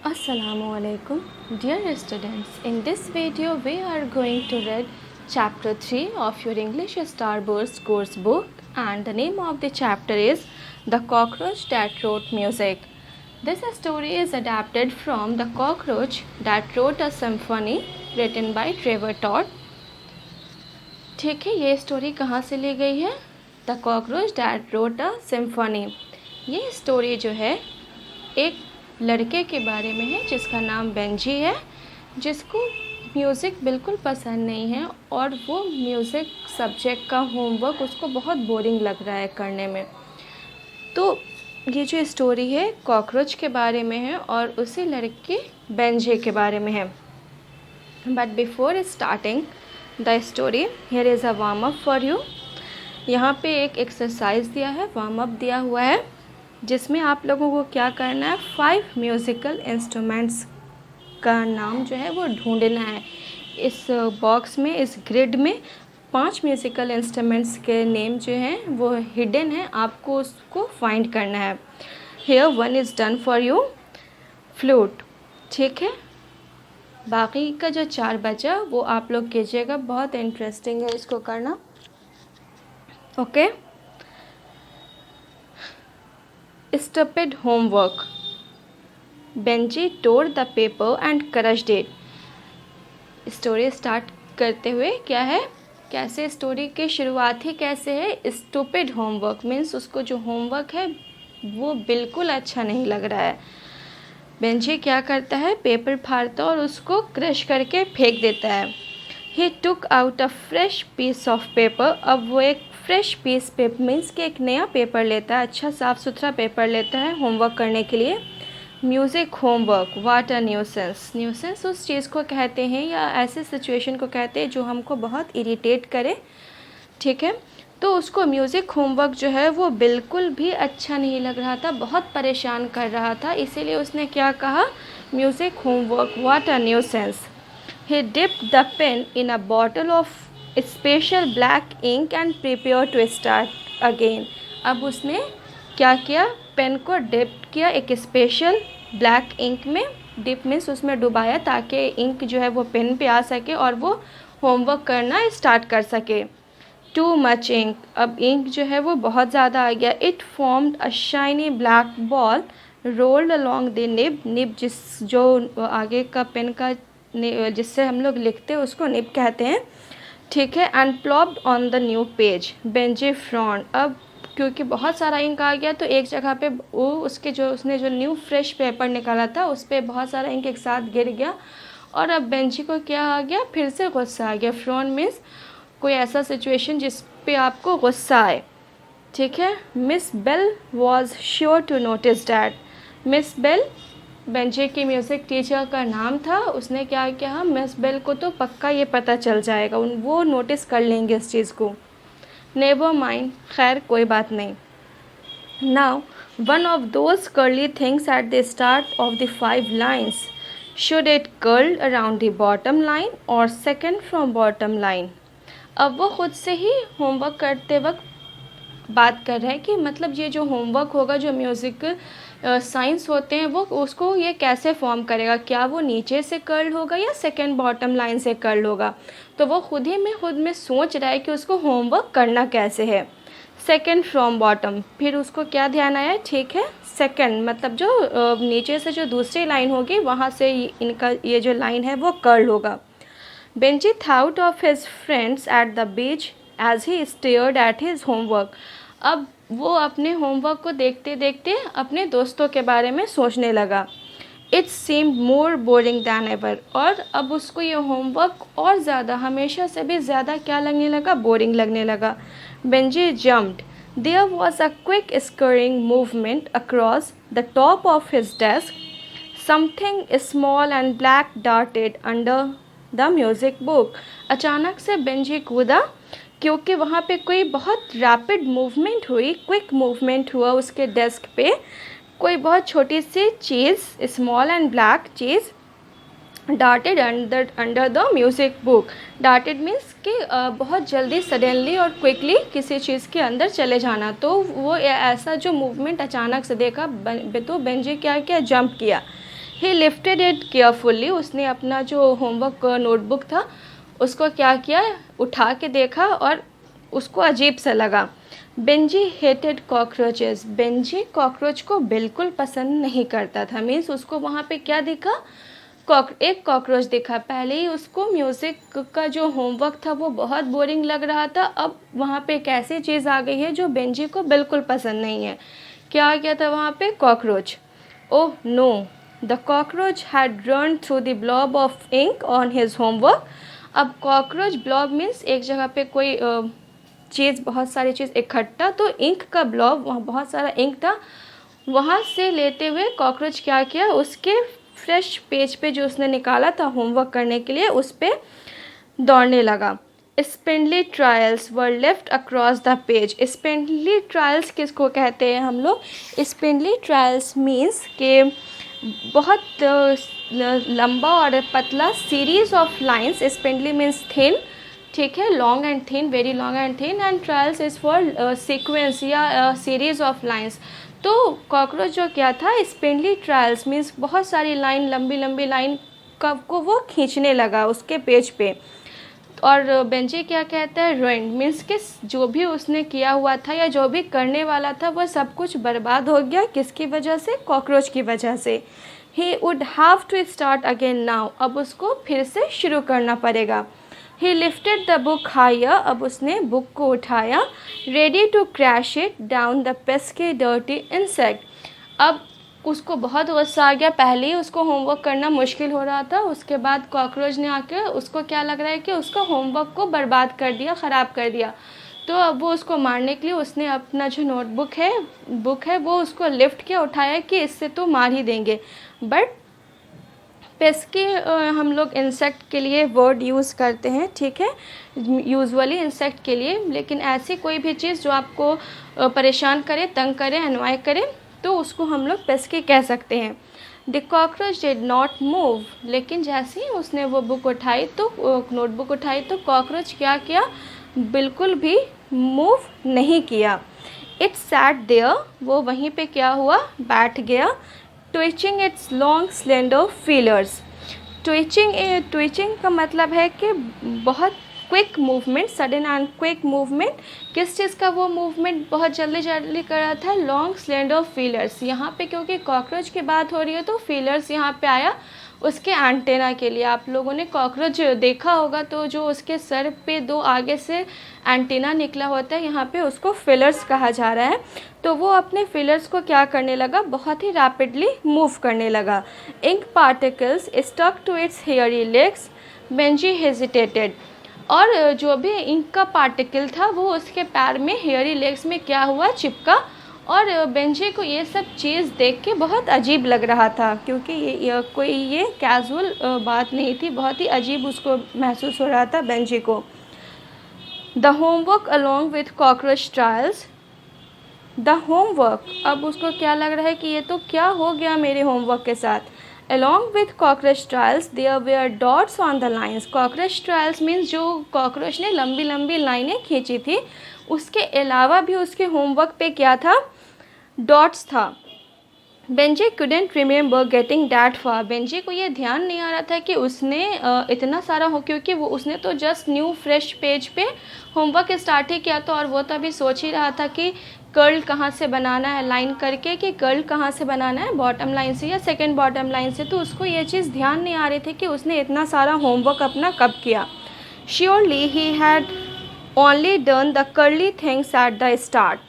Assalamualaikum, dear students. In this video, we are going to read chapter 3 of your English Starburst course book, and the name of the chapter is The Cockroach That Wrote Music. This story is adapted from The Cockroach That Wrote a Symphony, written by Trevor Todd. ठीक है, ये story कहाँ से ली गई है? The cockroach that wrote a symphony. ये story जो है एक लड़के के बारे में है जिसका नाम बेंजी है, जिसको म्यूज़िक बिल्कुल पसंद नहीं है और वो म्यूज़िक सब्जेक्ट का होमवर्क उसको बहुत बोरिंग लग रहा है करने में। तो ये जो स्टोरी है कॉकरोच के बारे में है और उसी लड़के बेंजी के बारे में है। But before starting the story here is a warm up for you. यहाँ पे एक एक्सरसाइज दिया है, वार्म अप दिया हुआ है, जिसमें आप लोगों को क्या करना है, 5 म्यूज़िकल इंस्ट्रूमेंट्स का नाम जो है वो ढूंढना है। इस बॉक्स में, इस ग्रिड में 5 म्यूज़िकल इंस्ट्रूमेंट्स के नेम जो हैं वो हिडन है, आपको उसको फाइंड करना है। Here 1 is done for you, flute. ठीक है, बाकी का जो 4 बचा वो आप लोग कीजिएगा, बहुत इंटरेस्टिंग है इसको करना। Okay, Stupid homework. Benji tore the paper and crushed it. Story start करते हुए क्या है, कैसे स्टोरी की शुरुआत ही कैसे है, स्टूपिड होमवर्क मीन्स उसको जो होमवर्क है वो बिल्कुल अच्छा नहीं लग रहा है। बेंजी क्या करता है, पेपर फाड़ता और उसको क्रश करके फेंक देता है। He took out a fresh piece of paper. अब वो एक फ्रेश पीस पेपर मीन्स कि एक नया पेपर लेता है, अच्छा साफ़ सुथरा पेपर लेता है होमवर्क करने के लिए। Music homework, what a nuisance. Nuisance उस चीज़ को कहते हैं या ऐसे सिचुएशन को कहते हैं जो हमको बहुत इरिटेट करे। ठीक है, तो उसको म्यूज़िक होमवर्क जो है वो बिल्कुल भी अच्छा नहीं लग रहा था, बहुत परेशान कर रहा था, इसीलिए उसने क्या कहा, music homework, what a nuisance. He dipped the pen in a bottle of special black ink and prepare to start again. अब उसने क्या किया, पेन को डिप किया एक स्पेशल ब्लैक इंक में। डिप मीन्स उसमें डुबाया ताकि इंक जो है वो पेन पे आ सके और वो होमवर्क करना स्टार्ट कर सके। टू मच इंक, अब इंक जो है वो बहुत ज़्यादा आ गया। It formed a shiny black ball rolled along the nib. Nib जिस जो आगे का पेन का जिससे हम लोग लिखते हैं उसको निब कहते हैं। ठीक है, and plopped on the new page. Benjy frowned, अब क्योंकि बहुत सारा इंक आ गया तो एक जगह पे वो उसने जो न्यू फ्रेश पेपर निकाला था उस पर बहुत सारा इंक एक साथ गिर गया और अब बेंजी को क्या आ गया, फिर से गुस्सा आ गया। फ्रॉन्ड मीन्स कोई ऐसा सिचुएशन जिस पे आपको गुस्सा आए। ठीक है, Miss Bell was sure to notice that. Miss Bell Benji की म्यूज़िक टीचर का नाम था, उसने क्या किया, मिस बेल को तो पक्का ये पता चल जाएगा, वो नोटिस कर लेंगे इस चीज़ को। नेवर माइंड, खैर कोई बात नहीं। Now one of those curly things at the start of the 5 lines, should it curl around the bottom line और सेकेंड फ्रॉम बॉटम लाइन। अब वो खुद से ही होमवर्क करते वक्त बात कर रहे हैं कि मतलब ये जो होमवर्क होगा, जो म्यूज़िक साइंस होते हैं वो उसको ये कैसे फॉर्म करेगा, क्या वो नीचे से कर्ल होगा या सेकंड बॉटम लाइन से कर्ल होगा। तो वो खुद में सोच रहा है कि उसको होमवर्क करना कैसे है। सेकंड फ्रॉम बॉटम, फिर उसको क्या ध्यान आया, ठीक है, सेकंड मतलब जो नीचे से जो दूसरी लाइन होगी वहाँ से इनका ये जो लाइन है वो कर्ल होगा। Benji thought of his friends at the beach as he stared at his homework. अब वो अपने होमवर्क को देखते देखते अपने दोस्तों के बारे में सोचने लगा। It seemed more boring than ever, और अब उसको ये होमवर्क और ज़्यादा, हमेशा से भी ज़्यादा क्या लगने लगा, बोरिंग लगने लगा। Benjy jumped. There was a quick scurrying movement across the top of his desk. Something small and black darted under the music book. अचानक से बेंजी कूदा क्योंकि वहाँ पे कोई बहुत रैपिड मूवमेंट हुई, क्विक मूवमेंट हुआ उसके डेस्क पे। कोई बहुत छोटी सी चीज़, स्मॉल एंड ब्लैक चीज़, darted under the music book. Darted means कि बहुत जल्दी, सडनली और क्विकली किसी चीज़ के अंदर चले जाना। तो वो ऐसा जो मूवमेंट अचानक से देखा तो बेंजी क्या किया, जंप किया। ही लिफ्टेड इट केयरफुल्ली, उसने अपना जो होमवर्क नोटबुक था उसको क्या किया, उठा के देखा और उसको अजीब सा लगा। Benji hated cockroaches, Benji cockroach को बिल्कुल पसंद नहीं करता था। मीन्स उसको वहाँ पे क्या दिखा, एक कॉकरोच दिखा। पहले ही उसको म्यूज़िक का जो होमवर्क था वो बहुत बोरिंग लग रहा था, अब वहाँ पे एक ऐसी चीज़ आ गई है जो बेंजी को बिल्कुल पसंद नहीं है। क्या आ गया था वहाँ पे, cockroach. Oh no, the cockroach had run through the blob of ink on his homework. अब कॉकरोच, ब्लॉब मीन्स एक जगह पे कोई चीज़, बहुत सारी चीज़ इकट्ठा, तो इंक का ब्लॉब, वहाँ बहुत सारा इंक था, वहाँ से लेते हुए कॉकरोच क्या किया, उसके फ्रेश पेज पे जो उसने निकाला था होमवर्क करने के लिए उस पर दौड़ने लगा। Spindly trails were left across the page. Spindly trails किसको कहते हैं हम लोग, स्पिंडली ट्रायल्स मीन्स के बहुत लंबा और पतला series of lines. Spindly means thin, ठीक है, long and thin, very long and thin, and trails is for sequence या सीरीज ऑफ लाइंस। तो कॉकरोच जो क्या था, स्पिंडली ट्रायल्स मीन्स बहुत सारी लाइन, लंबी लंबी लाइन को वो खींचने लगा उसके पेज पे। और बेंजी क्या कहता है, रुइंड मीन्स कि जो भी उसने किया हुआ था या जो भी करने वाला था वो सब कुछ बर्बाद हो गया। किसकी वजह से, कॉकरोच की वजह से। He would have to start again now, अब उसको फिर से शुरू करना पड़ेगा। He lifted the book higher, अब उसने बुक को उठाया। Ready to crash it down the pesky dirty insect, अब उसको बहुत गुस्सा आ गया। पहले ही उसको होमवर्क करना मुश्किल हो रहा था, उसके बाद कॉकरोच ने आके उसको क्या लग रहा है कि उसका होमवर्क को बर्बाद कर दिया, ख़राब कर दिया। तो अब वो उसको मारने के लिए उसने अपना जो नोटबुक है, बुक है, वो उसको लिफ्ट किया, उठाया कि इससे तो मार ही देंगे। बट पेस्की हम लोग इंसेक्ट के लिए वर्ड यूज़ करते हैं, ठीक है, यूजुअली इंसेक्ट के लिए, लेकिन ऐसी कोई भी चीज़ जो आपको परेशान करे, तंग करे, अनवाय करे, तो उसको हम लोग पेस्की कह सकते हैं। The cockroach did not move, लेकिन जैसे ही उसने वो बुक उठाई, तो नोटबुक उठाई, तो कॉकरोच क्या किया, बिल्कुल भी मूव नहीं किया। इट सैट देयर, वो वहीं पे क्या हुआ, बैठ गया। Twitching it's long slender feelers, twitching का मतलब है कि बहुत quick movement, sudden and quick movement. किस चीज़ का वो मूवमेंट बहुत जल्दी जल्दी कर रहा था, लॉन्ग स्लेंडर फीलर्स। यहाँ पे क्योंकि कॉकरोच की बात हो रही है तो फीलर्स यहाँ पे आया उसके एंटेना के लिए। आप लोगों ने कॉकरोच देखा होगा तो जो उसके सर पे दो आगे से एंटेना निकला होता है, यहाँ पे उसको फिलर्स कहा जा रहा है। तो वो अपने फिलर्स को क्या करने लगा, बहुत ही रैपिडली मूव करने लगा। Ink particles stuck to its hairy legs, Benji hesitated, और जो भी इंक का पार्टिकल था वो उसके पैर में, हेयरी लेग्स में क्या हुआ, चिपका। और बेंजी को ये सब चीज़ देख के बहुत अजीब लग रहा था, क्योंकि ये कैजुअल बात नहीं थी, बहुत ही अजीब उसको महसूस हो रहा था बेंजी को। The homework along with cockroach trials, the homework, अब उसको क्या लग रहा है कि ये तो क्या हो गया मेरे होमवर्क के साथ। Along with cockroach trials there were dots on the lines, cockroach trials means जो कॉकरोच ने लंबी लंबी लाइनें खींची थी, उसके अलावा भी उसके होमवर्क पे क्या था, डॉट्स था। Benji couldn't remember getting that far, Benji को ये ध्यान नहीं आ रहा था कि उसने इतना सारा हो, क्योंकि वो उसने तो जस्ट न्यू फ्रेश पेज पे होमवर्क स्टार्ट ही किया था, और वो तो अभी सोच ही रहा था कि कर्ल कहाँ से बनाना है, लाइन करके, कि कर्ल कहाँ से बनाना है, बॉटम लाइन से या सेकंड बॉटम लाइन से। तो उसको ये चीज़ ध्यान नहीं आ रही थी कि उसने इतना सारा होमवर्क अपना कब किया। Surely he had only done the curly things at the start,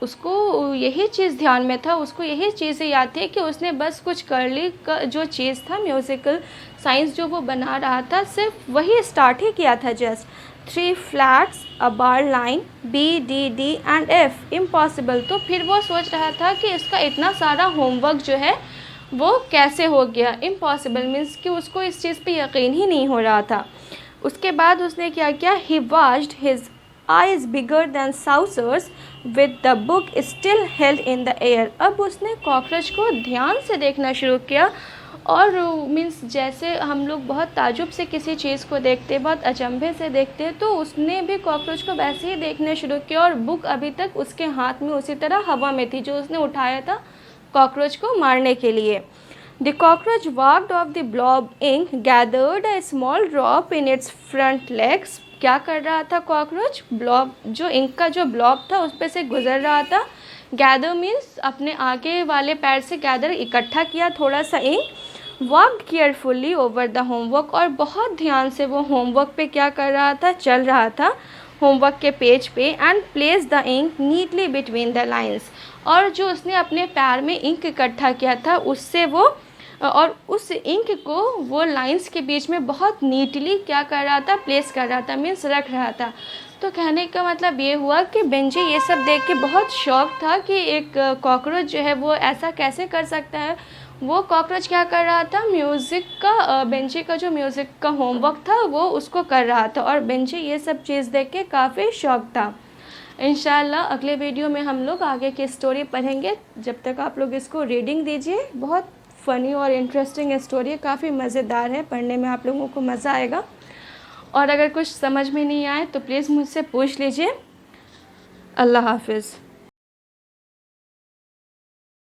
उसको यही चीज़ ध्यान में था, उसको यही चीज़ें याद थी कि उसने बस कुछ कर्ली का जो चीज़ था, म्यूज़िकल साइंस जो वो बना रहा था, सिर्फ वही स्टार्ट ही किया था। Just 3 flats, a bar line, B D D and F, impossible. तो फिर वो सोच रहा था कि इसका इतना सारा होमवर्क जो है वो कैसे हो गया, इम्पॉसिबल मीन्स कि उसको इस चीज़ पे यकीन ही नहीं हो रहा था। उसके बाद उसने क्या किया, he watched his eyes bigger than saucers with the book still held in the air, अब उसने कॉकरोच को ध्यान से देखना शुरू किया, और मीन्स जैसे हम लोग बहुत ताजुब से किसी चीज़ को देखते, बहुत अचंभे से देखते, तो उसने भी कॉकरोच को वैसे ही देखना शुरू किया, और बुक अभी तक उसके हाथ में उसी तरह हवा में थी जो उसने उठाया था कॉकरोच को मारने के लिए। The cockroach walked off the blob ink, gathered a small drop in its front legs. क्या कर रहा था कॉकरोच? ब्लॉब, जो इंक का जो ब्लॉब था उस पे से गुजर रहा था. गैदर मीन्स अपने आगे वाले पैर से गैदर इकट्ठा किया थोड़ा सा ink. Walked carefully over the homework, और बहुत ध्यान से वो होमवर्क पे क्या कर रहा था? चल रहा था होमवर्क के पेज पे. And place the ink neatly between the lines, और जो उसने अपने पैर में इंक इकट्ठा किया था उससे वो, और उस इंक को वो लाइंस के बीच में बहुत नीटली क्या कर रहा था? प्लेस कर रहा था, मीन्स रख रहा था. तो कहने का मतलब ये हुआ कि बेंजी ये सब देख के बहुत शौक था कि एक कॉकरोच जो है वो ऐसा कैसे कर सकता है. वो कॉकरोच क्या कर रहा था? म्यूज़िक का, बेंजी का जो म्यूज़िक का होमवर्क था वो उसको कर रहा था, और बेंजी ये सब चीज़ देख के काफ़ी शौक था. इंशाल्लाह अगले वीडियो में हम लोग आगे की स्टोरी पढ़ेंगे. जब तक आप लोग इसको रीडिंग दीजिए. बहुत फ़नी और इंटरेस्टिंग स्टोरी है, काफ़ी मज़ेदार है, पढ़ने में आप लोगों को मज़ा आएगा. और अगर कुछ समझ में नहीं आए तो प्लीज़ मुझसे पूछ लीजिए. अल्लाह हाफिज़.